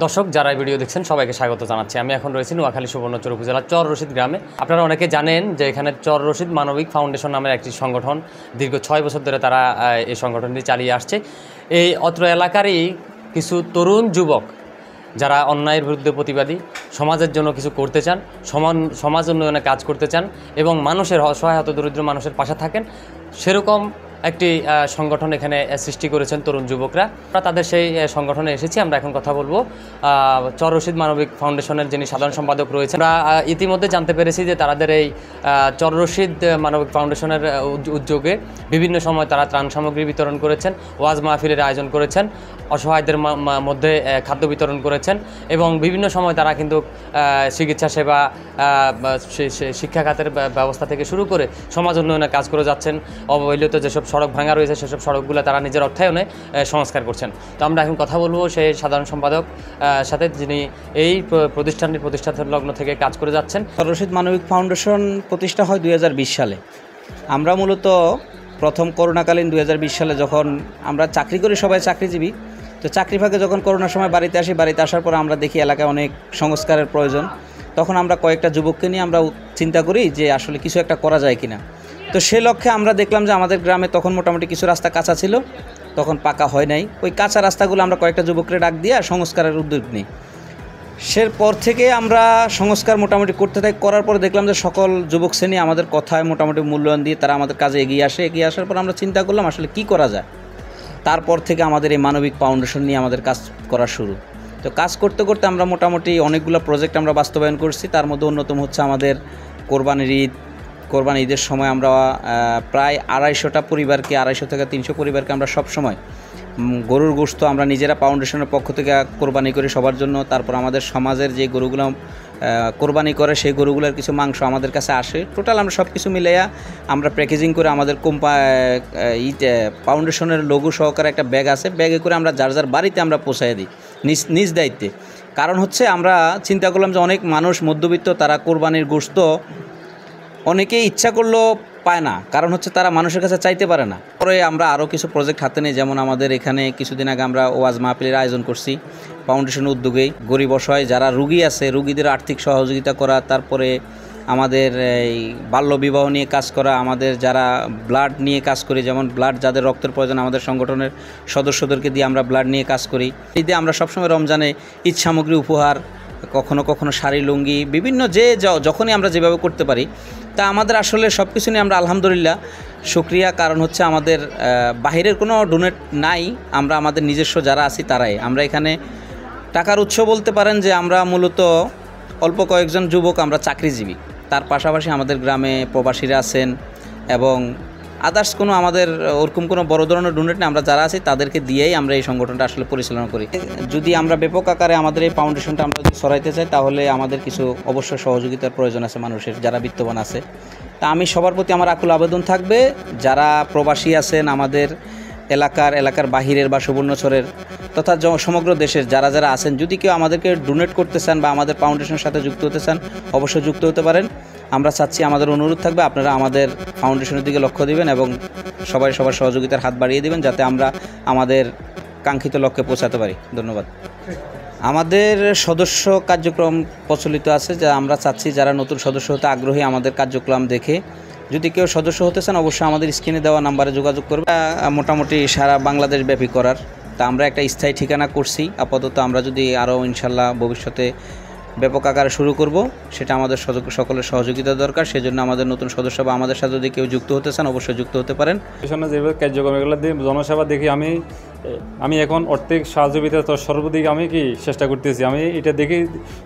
দর্শক যারা ভিডিও দেখছেন সবাইকে স্বাগত জানাচ্ছি। আমি এখন রয়েছি নোয়াখালী সুবর্ণচর উপজেলার চর রশিদ গ্রামে। আপনারা অনেকে জানেন যে এখানে চর রশিদ মানবিক ফাউন্ডেশন নামের একটি সংগঠন, দীর্ঘ 6 বছর ধরে তারা এই সংগঠনটি চালিয়ে আসছে। এই অত্র এলাকারই কিছু তরুণ যুবক যারা অন্যায়ের বিরুদ্ধে প্রতিবাদী, সমাজের জন্য কিছু করতে চান, সমাজ উন্নয়নে কাজ করতে চান এবং মানুষের অসহায় দরিদ্র মানুষের পাশে থাকেন, সেরকম একটি সংগঠন এখানে সৃষ্টি করেছেন তরুণ যুবকরা। তাদের সেই সংগঠনে এসেছি। আমরা এখন কথা বলবো চর রশিদ মানবিক ফাউন্ডেশনের যিনি সাধারণ সম্পাদক রয়েছেন। আমরা ইতিমধ্যে জানতে পেরেছি যে তাদের এই চর রশিদ মানবিক ফাউন্ডেশনের উদ্যোগে বিভিন্ন সময় তারা ত্রাণ সামগ্রী বিতরণ করেছেন, ওয়াজ মাহফিলের আয়োজন করেছেন, অসহায়দের মধ্যে খাদ্য বিতরণ করেছেন এবং বিভিন্ন সময় তারা কিন্তু চিকিৎসা সেবা, শিক্ষা খাতের ব্যবস্থা থেকে শুরু করে সমাজ উন্নয়নে কাজ করে যাচ্ছেন। অবহেলিত যেসব সড়ক ভাঙা রয়েছে সেসব সড়কগুলো তারা নিজের অর্থায়নে সংস্কার করছেন। তো আমরা এখন কথা বলবো সেই সাধারণ সম্পাদক সাথে, যিনি এই প্রতিষ্ঠানটির প্রতিষ্ঠাতা লগ্ন থেকে কাজ করে যাচ্ছেন। চর রশিদ মানবিক ফাউন্ডেশন প্রতিষ্ঠা হয় 2020 সালে। আমরা মূলত প্রথম করোনাকালীন 2020 সালে যখন আমরা চাকরি করি, সবাই চাকরিজীবী, তো চাকরি ফাঁকে যখন করোনার সময় বাড়িতে আসি, বাড়িতে আসার পর আমরা দেখি এলাকায় অনেক সংস্কারের প্রয়োজন। তখন আমরা কয়েকটা যুবককে নিয়ে আমরা চিন্তা করি যে আসলে কিছু একটা করা যায় কিনা। তো সে লক্ষ্যে আমরা দেখলাম যে আমাদের গ্রামে তখন মোটামুটি কিছু রাস্তা কাঁচা ছিল, তখন পাকা হয় নাই। ওই কাঁচা রাস্তাগুলো আমরা কয়েকটা যুবককে ডাক দিয়ে সংস্কারের উদ্যোগ নিই। সে পর থেকে আমরা সংস্কার মোটামুটি করতে থাকি। করার পর দেখলাম যে সকল যুবক শ্রেণী আমাদের কথায় মোটামুটি মূল্যায়ন দিয়ে তারা আমাদের কাজে এগিয়ে আসে। এগিয়ে আসার পর আমরা চিন্তা করলাম আসলে কি করা যায়। তারপর থেকে আমাদের এই মানবিক ফাউন্ডেশন নিয়ে আমাদের কাজ করা শুরু। তো কাজ করতে করতে আমরা মোটামুটি অনেকগুলো প্রজেক্ট আমরা বাস্তবায়ন করছি। তার মধ্যে অন্যতম হচ্ছে আমাদের কোরবানি ঈদের সময় আমরা প্রায় 250টা পরিবারকে, 250 থেকে 300 পরিবারকে আমরা সব সময় গরুর গোশত আমরা নিজেরা ফাউন্ডেশনের পক্ষ থেকে কোরবানি করি সবার জন্য। তারপর আমাদের সমাজের যে গরুগুলো কোরবানি করে সেই গরুগুলোর কিছু মাংস আমাদের কাছে আসে। টোটাল আমরা সব কিছু মিলাইয়া আমরা প্যাকেজিং করে আমাদের ফাউন্ডেশনের লোগো সহকারে একটা ব্যাগ আছে, ব্যাগে করে আমরা যার যার বাড়িতে আমরা পৌঁছাই দিই নিজ দায়িত্বে। কারণ হচ্ছে আমরা চিন্তা করলাম যে অনেক মানুষ মধ্যবিত্ত, তারা কোরবানির গোশত অনেকেই ইচ্ছা করলেও পায় না, কারণ হচ্ছে তারা মানুষের কাছে চাইতে পারে না। পরে আমরা আরও কিছু প্রজেক্ট হাতে নিই, যেমন আমাদের এখানে কিছুদিন আগে আমরা ওয়াজ মাহফিলের আয়োজন করছি ফাউন্ডেশনের উদ্যোগেই। গরিব অসহায় যারা রুগী আছে, রুগীদের আর্থিক সহযোগিতা করা, তারপরে আমাদের এই বাল্যবিবাহ নিয়ে কাজ করা, আমাদের যারা ব্লাড নিয়ে কাজ করি, যেমন ব্লাড যাদের রক্তের প্রয়োজন আমাদের সংগঠনের সদস্যদেরকে দিয়ে আমরা ব্লাড নিয়ে কাজ করি। ঈদে আমরা সবসময় রমজানে ঈদ সামগ্রী উপহার, কখনো কখনো শাড়ি লুঙ্গি, বিভিন্ন যখনই আমরা যেভাবে করতে পারি। তা আমাদের আসলে সব কিছু নিয়ে আমরা আলহামদুলিল্লাহ শুকরিয়া। কারণ হচ্ছে আমাদের বাহিরের কোনো ডোনেট নাই, আমরা আমাদের নিজস্ব যারা আছি তারাই। আমরা এখানে টাকার উৎস বলতে পারেন যে আমরা মূলত অল্প কয়েকজন যুবক আমরা চাকরিজীবী, তার পাশাপাশি আমাদের গ্রামে প্রবাসীরা আছেন এবং আদার্স কোনো আমাদের ওরকম কোনো বড় ধরনের ডোনেট নেই। আমরা যারা আছি তাদেরকে দিয়েই আমরা এই সংগঠনটা আসলে পরিচালনা করি। যদি আমরা ব্যাপক আকারে আমাদের এই ফাউন্ডেশনটা আমরা যদি ছড়াইতে চাই, তাহলে আমাদের কিছু অবশ্যই সহযোগিতার প্রয়োজন আছে মানুষের যারা বিত্তবান আছে। তা আমি সবার প্রতি আমার আকুল আবেদন থাকবে, যারা প্রবাসী আছেন আমাদের এলাকার বাহিরের বা সুবর্ণচরের তথা সমগ্র দেশের যারা আছেন, যদি কেউ আমাদেরকে ডোনেট করতে চান বা আমাদের ফাউন্ডেশনের সাথে যুক্ত হতে চান, অবশ্যই যুক্ত হতে পারেন। আমরা চাচ্ছি, আমাদের অনুরোধ থাকবে আপনারা আমাদের ফাউন্ডেশনের দিকে লক্ষ্য দিবেন এবং সবার সহযোগিতার হাত বাড়িয়ে দিবেন, যাতে আমরা আমাদের কাঙ্ক্ষিত লক্ষ্যে পৌঁছাতে পারি। ধন্যবাদ। আমাদের সদস্য কার্যক্রম প্রচলিত আছে, যা আমরা চাচ্ছি যারা নতুন সদস্য হতে আগ্রহী আমাদের কার্যক্রম দেখে যদি কেউ সদস্য হতে চান, অবশ্যই আমাদের স্ক্রিনে দেওয়া নাম্বারে যোগাযোগ করবে। মোটামুটি সারা বাংলাদেশ ব্যাপী করার তা আমরা একটা স্থায়ী ঠিকানা করছি আপাতত। আমরা যদি আরও ইনশাল্লাহ ভবিষ্যতে ব্যাপক আকারে শুরু করব, সেটা আমাদের সকলের সহযোগিতা দরকার। সেজন্য আমাদের নতুন সদস্য বা আমাদের সাথে যদি কেউ যুক্ত হতে চান, অবশ্যই যুক্ত হতে পারেন। যেভাবে কার্যক্রম এগুলো দিয়ে জনসেবা দেখি আমি এখন আর্থিক সহযোগিতা তো সর্বদিকে আমি চেষ্টা করতেছি। আমি এটা দেখি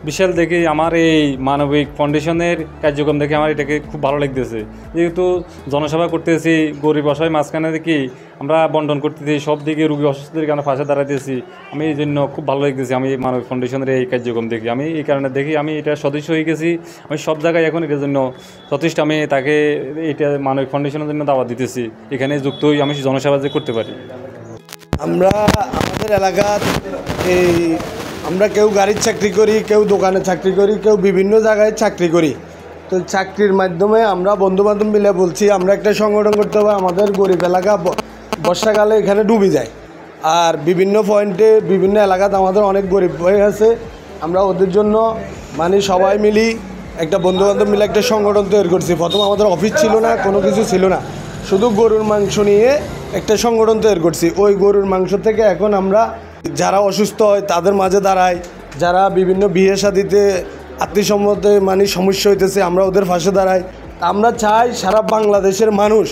বিশাল দেখি আমার এই মানবিক ফাউন্ডেশনের কার্যক্রম দেখে আমার এটাকে খুব ভালো লাগতেছে। যেহেতু জনসেবা করতেছি, গরিব অসহায় মাঝখানে দেখি আমরা বন্টন করতেছি, সব দিকে রুগী অসুস্থদের কারণে পাশে দাঁড়াইতেছি। আমি এই জন্য খুব ভালো লাগতেছি আমি মানবিক ফাউন্ডেশনের এই কার্যক্রম দেখি। আমি এই কারণে দেখি আমি এটা সদস্য হয়ে গেছি। আমি সব জায়গায় এখন এটার জন্য যথেষ্ট আমি তাকে এটা মানবিক ফাউন্ডেশনের জন্য দাওয়াত দিতেছি, এখানে যুক্ত হয়ে আমি জনসেবা যে করতে পারি। আমরা আমাদের এলাকার আমরা কেউ গাড়ির চাকরি করি, কেউ দোকানে চাকরি করি, কেউ বিভিন্ন জায়গায় চাকরি করি। তো চাকরির মাধ্যমে আমরা বন্ধুবান্ধব মিলে বলছি আমরা একটা সংগঠন করতে হবে। আমাদের গরিব এলাকা বর্ষাকালে এখানে ডুবে যায়। আর বিভিন্ন পয়েন্টে বিভিন্ন এলাকাতে আমাদের অনেক গরিব ভাই আছে, আমরা ওদের জন্য মানে সবাই মিলি একটা বন্ধুবান্ধব মিলে একটা সংগঠন তৈরি করছি। প্রথম আমাদের অফিস ছিল না, কোনো কিছু ছিল না, শুধু গরুর মাংস নিয়ে একটা সংগঠন তৈরি করছি। ওই গরুর মাংস থেকে এখন আমরা যারা অসুস্থ হয় তাদের মাঝে দাঁড়াই, যারা বিভিন্ন বিয়ে শাদিতে আত্মীয়সম্বন্ধে মানে সমস্যা হইতেছে আমরা ওদের পাশে দাঁড়াই। আমরা চাই সারা বাংলাদেশের মানুষ,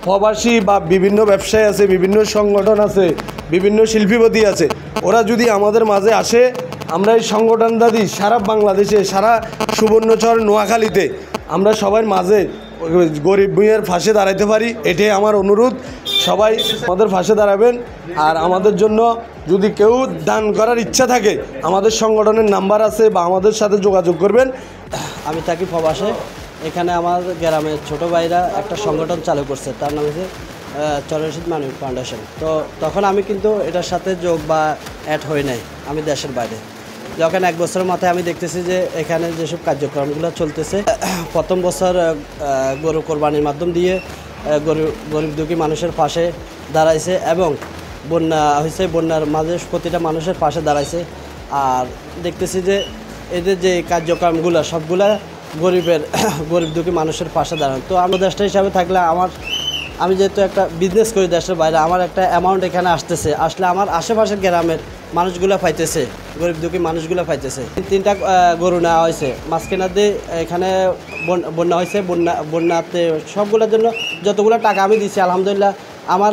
প্রবাসী বা বিভিন্ন ব্যবসায়ী আছে, বিভিন্ন সংগঠন আছে, বিভিন্ন শিল্পীপতি আছে, ওরা যদি আমাদের মাঝে আসে, আমরা এই সংগঠনটা দিই সারা বাংলাদেশে, সারা সুবর্ণচর নোয়াখালীতে আমরা সবার মাঝে গরিব ভূঁইয়ের পাশে দাঁড়াইতে পারি। এটাই আমার অনুরোধ, সবাই আমাদের পাশে দাঁড়াবেন। আর আমাদের জন্য যদি কেউ দান করার ইচ্ছা থাকে, আমাদের সংগঠনের নাম্বার আছে বা আমাদের সাথে যোগাযোগ করবেন। আমি থাকি প্রবাসে, এখানে আমার গ্রামের ছোটো ভাইরা একটা সংগঠন চালু করছে, তার নাম হচ্ছে চর রশিদ মানবিক ফাউন্ডেশন। তো তখন আমি কিন্তু এটার সাথে যোগ বা অ্যাড হই নাই, আমি দেশের বাইরে। যখন 1 বছরের মাথায় আমি দেখতেছি যে এখানে যেসব কার্যক্রমগুলো চলতেছে, প্রথম বছর গরু কোরবানির মাধ্যম দিয়ে গরিব দুঃখী মানুষের পাশে দাঁড়াইছে এবং বন্যা হয়েছে, বন্যার মাঝে প্রতিটা মানুষের পাশে দাঁড়াইছে। আর দেখতেছি যে এদের যে কার্যক্রমগুলো সবগুলা গরিব দুঃখী মানুষের পাশে দাঁড়ান। তো আমরা দেশটা হিসাবে থাকলে আমি যেহেতু একটা বিজনেস করি দেশের বাইরে, আমার একটা অ্যামাউন্ট এখানে আসলে আমার আশেপাশের গ্রামের মানুষগুলো পাইতেছে, গরিব দুঃখী মানুষগুলো পাইতেছে। 3টা গরু নেওয়া হয়েছে, মাঝখানে দিয়ে এখানে বন্যা হয়েছে, বন্যাতে সবগুলোর জন্য যতগুলো টাকা আমি দিছি আলহামদুলিল্লাহ, আমার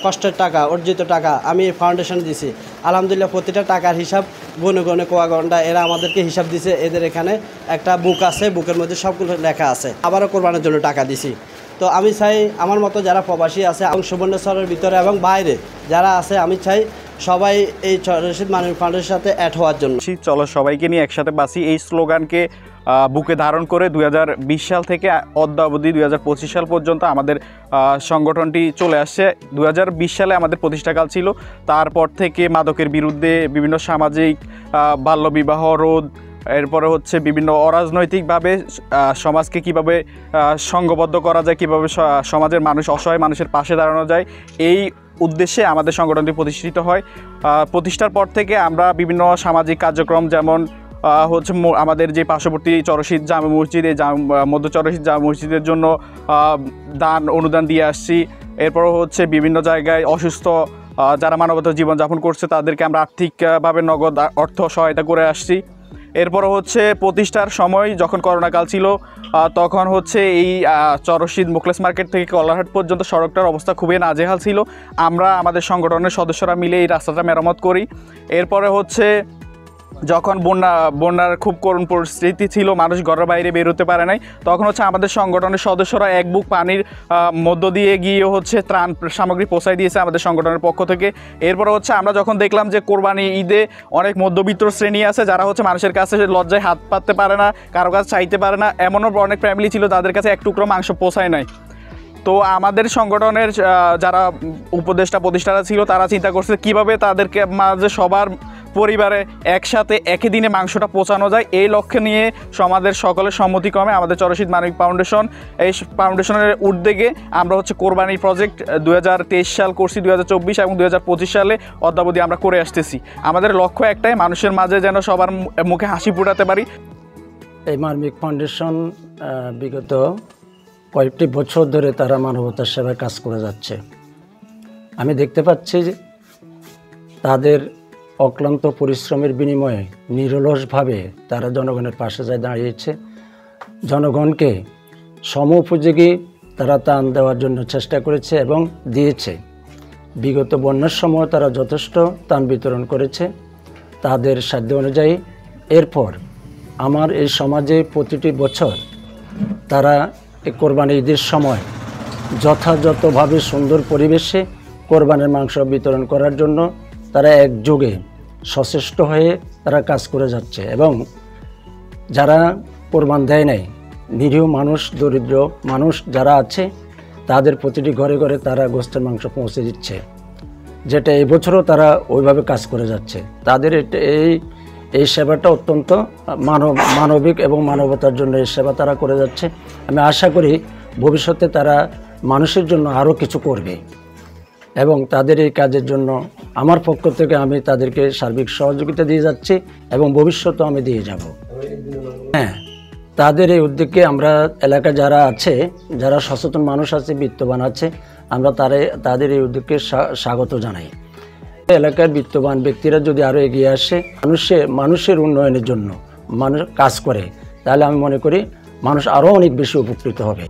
কষ্টের টাকা, অর্জিত টাকা আমি ফাউন্ডেশনে দিছি আলহামদুলিল্লাহ। প্রতিটা টাকার হিসাব গনে কোয়া ঘন্টা এরা আমাদেরকে হিসাব দিছে। এদের এখানে একটা বুক আছে, বুকের মধ্যে সবগুলো লেখা আছে। আবারও কোরবানির জন্য টাকা দিছি। তো আমি চাই আমার মতো যারা প্রবাসী আছে এবং সুবর্ণচরের ভিতরে এবং বাইরে যারা আছে, আমি চাই সবাই এই রশিদ মানবিক ফাউন্ডেশনের সাথে অ্যাড হওয়ার জন্য। চলো সবাইকে নিয়ে একসাথে বাঁচি, এই স্লোগানকে বুকে ধারণ করে 2020 সাল থেকে অদ্যাবধি 2025 সাল পর্যন্ত আমাদের সংগঠনটি চলে আসছে। 2020 সালে আমাদের প্রতিষ্ঠাকাল ছিল, তারপর থেকে মাদকের বিরুদ্ধে বিভিন্ন সামাজিক বাল্যবিবাহ রোধ, এরপরে হচ্ছে বিভিন্ন অরাজনৈতিকভাবে সমাজকে কিভাবে সংঘবদ্ধ করা যায়, কিভাবে সমাজের মানুষ, অসহায় মানুষের পাশে দাঁড়ানো যায়, এই উদ্দেশ্যে আমাদের সংগঠনটি প্রতিষ্ঠিত হয়। প্রতিষ্ঠার পর থেকে আমরা বিভিন্ন সামাজিক কার্যক্রম, যেমন হচ্ছে আমাদের যে পার্শ্ববর্তী চরশিদ জামে মসজিদ, এই মধ্য চরশিদ জামে মসজিদের জন্য অনুদান দিয়ে আসছি। এরপর হচ্ছে বিভিন্ন জায়গায় অসুস্থ যারা মানবতা জীবনযাপন করছে তাদেরকে আমরা আর্থিকভাবে নগদ অর্থ সহায়তা করে আসছি। এরপর হচ্ছে প্রতিষ্ঠার সময় যখন করোনাকাল ছিল, তখন হচ্ছে এই চরশিদ মুখলেস মার্কেট থেকে কলারহাট পর্যন্ত সড়কটার অবস্থা খুবই নাজেহাল ছিল। আমরা আমাদের সংগঠনের সদস্যরা মিলে এই রাস্তাটা মেরামত করি। এরপরে হচ্ছে যখন বন্যার খুব করুণ পরিস্থিতি ছিল, মানুষ ঘরের বাইরে বের হতে পারে নাই, তখন হচ্ছে আমাদের সংগঠনের সদস্যরা এক বুক পানির মধ্য দিয়ে গিয়ে হচ্ছে ত্রাণ সামগ্রী পৌঁছায় দিয়েছে আমাদের সংগঠনের পক্ষ থেকে। এরপর হচ্ছে আমরা যখন দেখলাম যে কোরবানি ঈদে অনেক মধ্যবিত্ত শ্রেণী আছে যারা হচ্ছে মানুষের কাছে লজ্জায় হাত পাততে পারে না, কারো কাছে চাইতে পারে না, এমনও অনেক ফ্যামিলি ছিল যাদের কাছে এক টুকরো মাংস পৌঁছায় নাই। তো আমাদের সংগঠনের যারা উপদেষ্টা প্রতিষ্ঠাতা ছিল তারা চিন্তা করছে কীভাবে তাদেরকে মাঝে সবার পরিবারে একসাথে একই দিনে মাংসটা পৌঁছানো যায়। এই লক্ষ্যে নিয়ে সমাজের সকলের সম্মতিক্রমে আমাদের চরশিদ মানবিক ফাউন্ডেশন, এই ফাউন্ডেশনের উদ্যোগে আমরা হচ্ছে কোরবানি প্রজেক্ট 2023 সাল করছি, 2024 এবং 2025 সালে অদ্যাবধি আমরা করে আসতেছি। আমাদের লক্ষ্য একটাই, মানুষের মাঝে যেন সবার মুখে হাসি ফোটাতে পারি। এই মানবিক ফাউন্ডেশন বিগত কয়েকটি বছর ধরে তারা মানবতার সেবায় কাজ করে যাচ্ছে। আমি দেখতে পাচ্ছি যে তাদের অক্লান্ত পরিশ্রমের বিনিময়ে নিরলসভাবে তারা জনগণের পাশে যায় দাঁড়িয়েছে। জনগণকে সমোপযোগী তারা ত্রাণ দেওয়ার জন্য চেষ্টা করেছে এবং দিয়েছে। বিগত বন্যার সময় তারা যথেষ্ট ত্রাণ বিতরণ করেছে তাদের সাধ্য অনুযায়ী। এরপর আমার এই সমাজে প্রতিটি বছর তারা এই কোরবানি ঈদের সময় যথাযথভাবে সুন্দর পরিবেশে কোরবানির মাংস বিতরণ করার জন্য তারা একযোগে সচেষ্ট হয়ে তারা কাজ করে যাচ্ছে। এবং যারা কোরবান দেয় নাই, নিরীহ মানুষ, দরিদ্র মানুষ যারা আছে, তাদের প্রতিটি ঘরে ঘরে তারা গোশতের মাংস পৌঁছে দিচ্ছে, যেটা এই বছরও তারা ওইভাবে কাজ করে যাচ্ছে। তাদের এই সেবাটা অত্যন্ত মানবিক এবং মানবতার জন্য এই সেবা তারা করে যাচ্ছে। আমি আশা করি ভবিষ্যতে তারা মানুষের জন্য আরও কিছু করবে। এবং তাদের এই কাজের জন্য আমার পক্ষ থেকে আমি তাদেরকে সার্বিক সহযোগিতা দিয়ে যাচ্ছি এবং ভবিষ্যতেও আমি দিয়ে যাব। হ্যাঁ, তাদের এই উদ্যোগকে আমরা এলাকায় যারা আছে, যারা সচেতন মানুষ আছে, বিত্তবান আছে, আমরা তাদের এই উদ্যোগকে স্বাগত জানাই। এলাকার বিত্তবান ব্যক্তিরা যদি আরও এগিয়ে আসে, মানুষের উন্নয়নের জন্য মানুষ কাজ করে, তাহলে আমি মনে করি মানুষ আরও অনেক বেশি উপকৃত হবে।